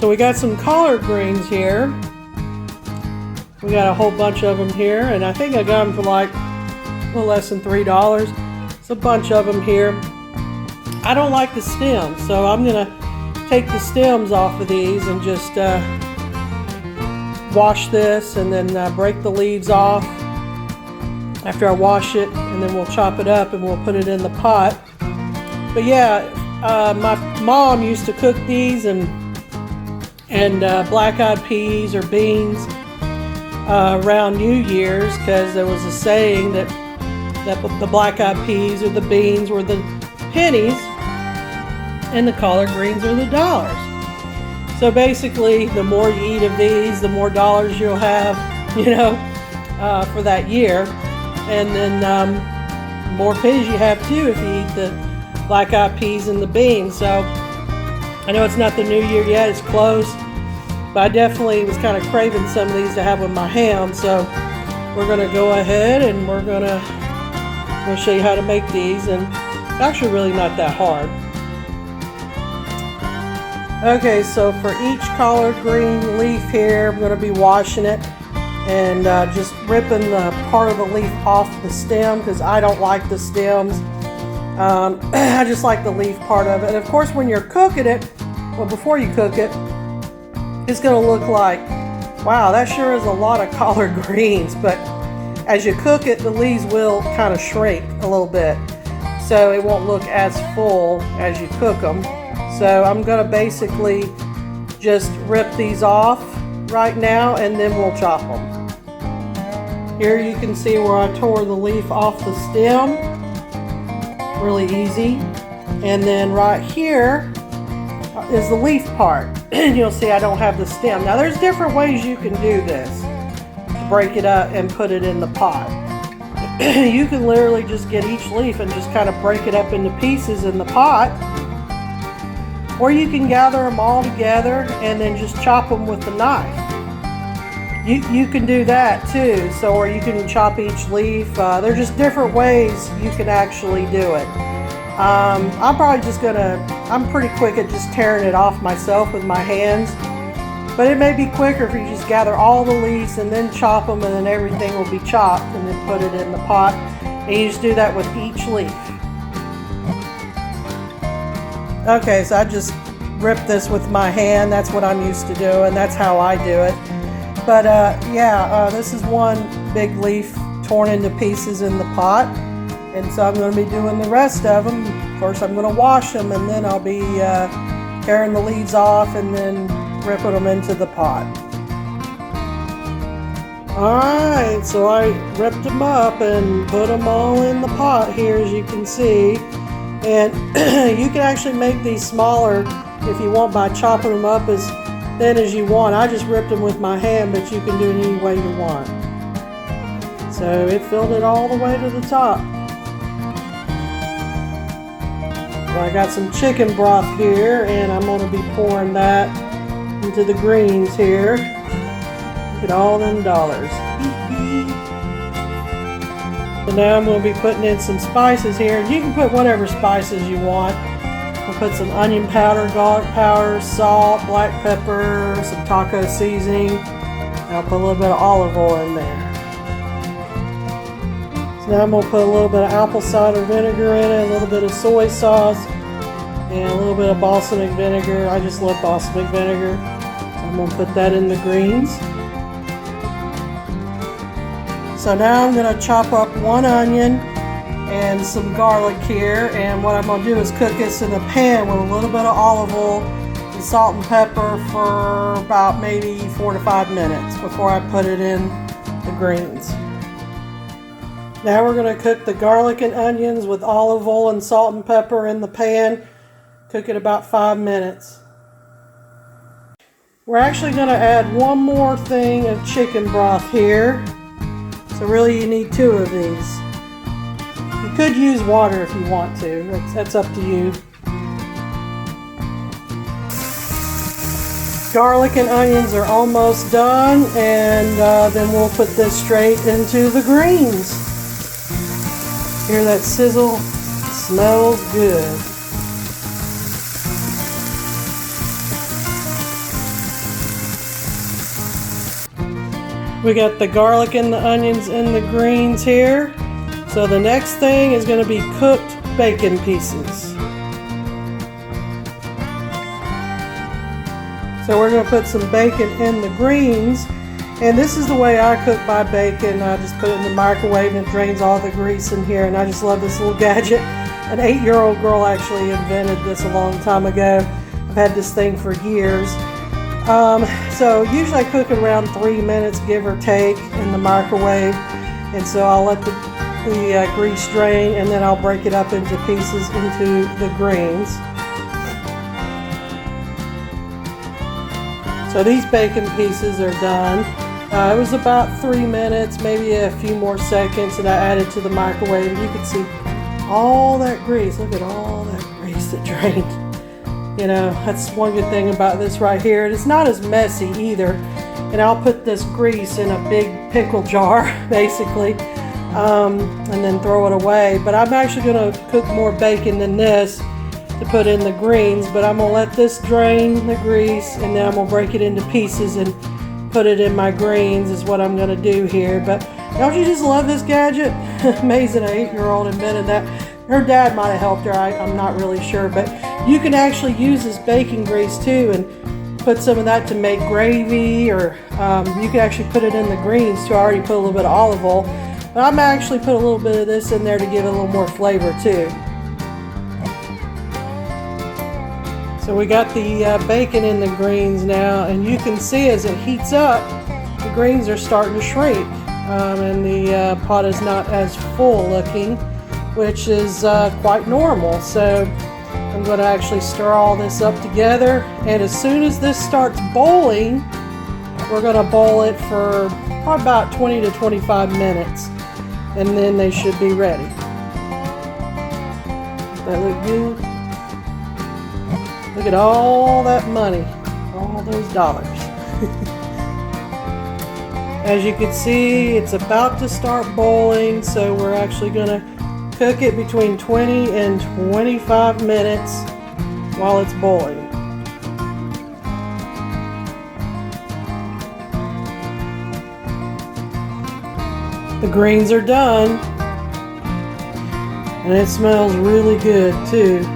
So we got some collard greens here. We got a whole bunch of them here, and I think I got them for like a little less than $3. It's a bunch of them here. I don't like the stems, so I'm gonna take the stems off of these and just wash this, and then break the leaves off after I wash it, and then we'll chop it up and we'll put it in the pot. But yeah, my mom used to cook these and black-eyed peas or beans around New Year's, because there was a saying that the black-eyed peas or the beans were the pennies and the collard greens are the dollars. So basically, the more you eat of these, the more dollars you'll have, for that year. And then more pennies you have too if you eat the black-eyed peas and the beans. So I know it's not the new year yet, it's close, but I definitely was kind of craving some of these to have with my ham. So we're gonna go ahead and I'm gonna show you how to make these, and it's actually really not that hard. Okay, so for each collard green leaf here, I'm gonna be washing it and just ripping the part of the leaf off the stem, because I don't like the stems. I just like the leaf part of it. And of course, when you're cooking it, well, before you cook it, it's going to look like, wow, that sure is a lot of collard greens. But as you cook it, the leaves will kind of shrink a little bit, so it won't look as full as you cook them. So I'm going to basically just rip these off right now, and then we'll chop them. Here you can see where I tore the leaf off the stem. Really easy. And then right here is the leaf part. And you'll see I don't have the stem. Now there's different ways you can do this to break it up and put it in the pot. You can literally just get each leaf and just kind of break it up into pieces in the pot. Or you can gather them all together and then just chop them with the knife. You can do that too, or you can chop each leaf. There's just different ways you can actually do it. I'm pretty quick at just tearing it off myself with my hands, but it may be quicker if you just gather all the leaves and then chop them, and then everything will be chopped, and then put it in the pot. And you just do that with each leaf. Okay, so I just ripped this with my hand. That's what I'm used to doing. That's how I do it. But this is one big leaf torn into pieces in the pot, and so I'm going to be doing the rest of them. Of course, I'm going to wash them, and then I'll be tearing the leaves off and then ripping them into the pot. Alright, so I ripped them up and put them all in the pot here, as you can see. And you can actually make these smaller if you want by chopping them up as thin as you want. I just ripped them with my hand, but you can do it any way you want. So it filled it all the way to the top. So I got some chicken broth here, and I'm going to be pouring that into the greens here. Look at all them dollars. So now I'm going to be putting in some spices here. You can put whatever spices you want. I'll put some onion powder, garlic powder, salt, black pepper, some taco seasoning. And I'll put a little bit of olive oil in there. So now I'm going to put a little bit of apple cider vinegar in it, a little bit of soy sauce, and a little bit of balsamic vinegar. I just love balsamic vinegar. So I'm going to put that in the greens. So now I'm going to chop up one onion and some garlic here, and what I'm going to do is cook this in a pan with a little bit of olive oil and salt and pepper for about maybe 4 to 5 minutes before I put it in the greens. Now we're going to cook the garlic and onions with olive oil and salt and pepper in the pan. Cook it about 5 minutes. We're actually going to add one more thing of chicken broth here. So really you need 2 of these. You could use water if you want to. That's up to you. Garlic and onions are almost done, and then we'll put this straight into the greens. Hear that sizzle? Smells good. We got the garlic and the onions and the greens here. So the next thing is going to be cooked bacon pieces. So we're going to put some bacon in the greens. And this is the way I cook my bacon. I just put it in the microwave and it drains all the grease in here. And I just love this little gadget. An 8-year-old girl actually invented this a long time ago. I've had this thing for years. So usually I cook it around 3 minutes, give or take, in the microwave. And so I'll let the grease drain, and then I'll break it up into pieces into the greens. So these bacon pieces are done. It was about 3 minutes, maybe a few more seconds, and I added to the microwave. And you can see all that grease. Look at all that grease that drained. You know, that's one good thing about this right here. It's not as messy either. And I'll put this grease in a big pickle jar, basically, and then throw it away. But I'm actually going to cook more bacon than this to put in the greens. But I'm going to let this drain the grease, and then I'm going to break it into pieces and put it in my greens is what I'm going to do here. But don't you just love this gadget? Amazing, an 8-year-old invented that. Her dad might have helped her, I'm not really sure, but you can actually use this bacon grease too and put some of that to make gravy, or you can actually put it in the greens too. I already put a little bit of olive oil, but I'm actually put a little bit of this in there to give it a little more flavor too. So we got the bacon in the greens now, and you can see as it heats up, the greens are starting to shrink, and the pot is not as full looking, which is quite normal. So I'm going to actually stir all this up together, and as soon as this starts boiling, we're going to boil it for probably about 20 to 25 minutes, and then they should be ready. Does that look good? Look at all that money, all those dollars. As you can see, it's about to start boiling, so we're actually going to cook it between 20 and 25 minutes while it's boiling. The greens are done, and it smells really good too.